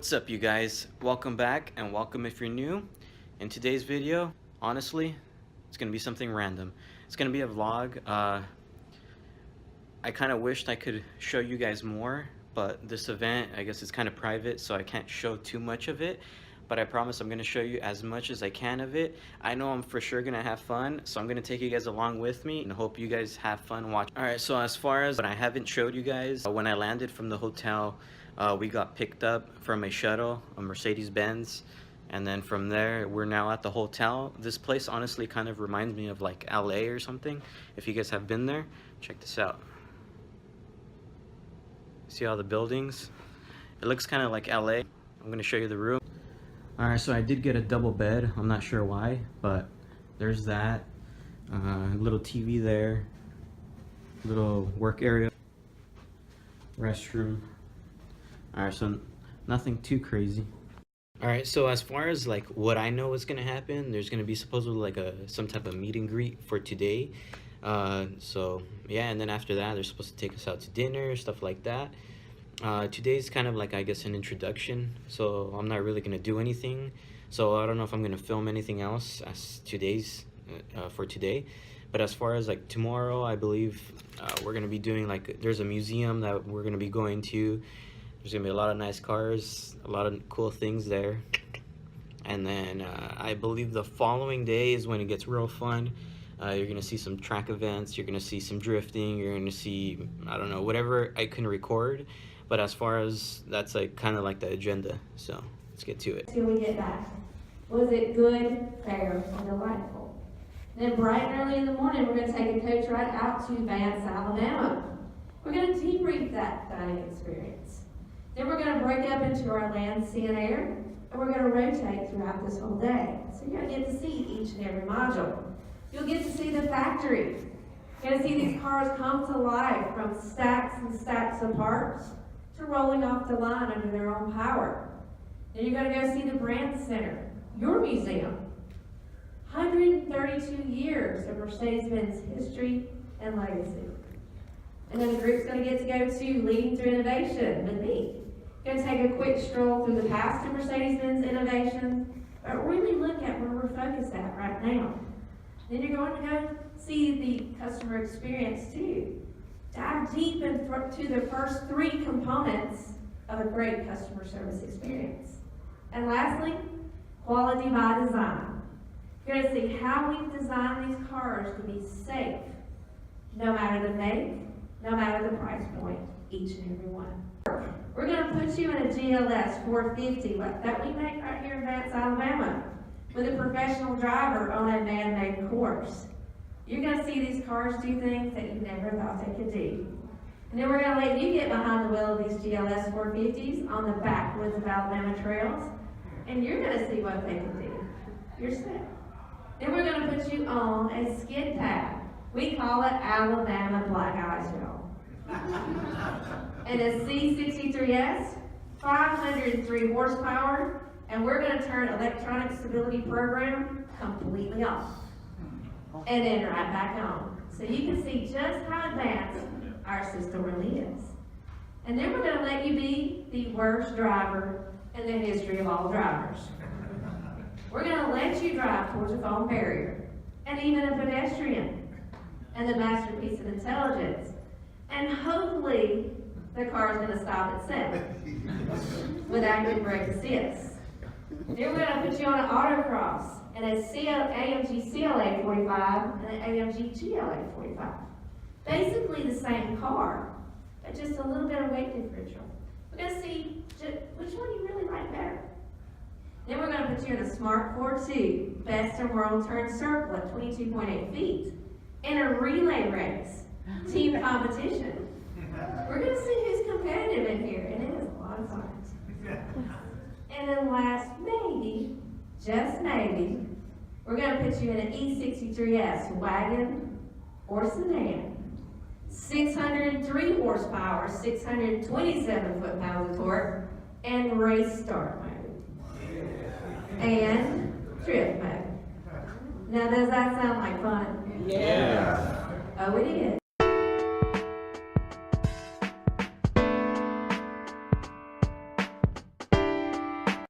What's up, you guys? Welcome back, and welcome if you're new. In today's video, honestly, it's gonna be something random. It's gonna be a vlog. I kind of wished I could show you guys more, but this event, I guess it's kind of private, so I can't show too much of it. But I promise I'm gonna show you as much as I can of it. I know I'm for sure gonna have fun, so I'm gonna take you guys along with me and hope you guys have fun watching. Alright, so as far as what I haven't showed you guys, when I landed from the hotel, we got picked up from a shuttle, a Mercedes Benz, and then from there we're now at the hotel. This place honestly kind of reminds me of like LA or something. If you guys have been there, check this out. See all the buildings? It looks kind of like LA. I'm gonna show you the room. Alright, so I did get a double bed. I'm not sure why, but there's that. Little TV there, little work area, restroom. Alright, so nothing too crazy. Alright, so as far as like what I know is gonna happen, there's gonna be supposedly like some type of meet and greet for today. So yeah, and then after that they're supposed to take us out to dinner, stuff like that. Today's kind of like, I guess, an introduction, so I'm not really gonna do anything. So I don't know if I'm gonna film anything else as for today. But as far as like tomorrow, I believe we're gonna be doing like, there's a museum that we're gonna be going to. There's gonna be a lot of nice cars, a lot of cool things there. And then I believe the following day is when it gets real fun. You're gonna see some track events, you're gonna see some drifting, you're gonna see, I don't know, whatever I can record. But as far as that's like kind of like the agenda, so let's get to it. Till we get back. Was it good, fair, and delightful? Then bright and early in the morning, we're going to take a coach ride out to Benz, Alabama. We're going to debrief that dining experience. Then we're going to break up into our land, sea, and air, and we're going to rotate throughout this whole day. So you're going to get to see each and every module. You'll get to see the factory. You're going to see these cars come to life from stacks and stacks of parts to rolling off the line under their own power. Then you're going to go see the brand center, your museum. 132 years of Mercedes-Benz history and legacy. And then the group's going to get to go to Leading Through Innovation with me. Going to take a quick stroll through the past of Mercedes-Benz innovation, but really look at where we're focused at right now. Then you're going to go see the customer experience too. Dive deep into the first three components of a great customer service experience. And lastly, quality by design. You're going to see how we've designed these cars to be safe, no matter the make, no matter the price point, each and every one. We're going to put you in a GLS 450 that we make right here in Vance, Alabama, with a professional driver on a man-made course. You're going to see these cars do things that you never thought they could do. And then we're going to let you get behind the wheel of these GLS 450s on the backwoods of Alabama trails, and you're going to see what they can do yourself. Then we're going to put you on a skid pad. We call it Alabama Black Ice, y'all. And a C63S, 503 horsepower, and we're going to turn electronic stability program completely off and then right back on. So you can see just how advanced our system really is. And then we're going to let you be the worst driver in the history of all drivers. We're going to let you drive towards a foam barrier, and even a pedestrian, and the masterpiece of intelligence. And hopefully, the car's going to stop itself with active brake assist. Then we're going to put you on an autocross, and a AMG CLA 45 and an AMG GLA 45. Basically the same car, but just a little bit of weight differential. We're going to see which one you really like better. Then we're going to put you in a Smart 4.2 Best in World Turn Circle at 22.8 feet in a relay race, team competition. We're going to see who's competitive in here, and it is a lot of fun. And then last, maybe, just maybe, we're going to put you in an E63S wagon or sedan. 603 horsepower, 627 foot-pounds of torque, and race start mode. And drift mode. Now, does that sound like fun? Yeah. Oh, it is.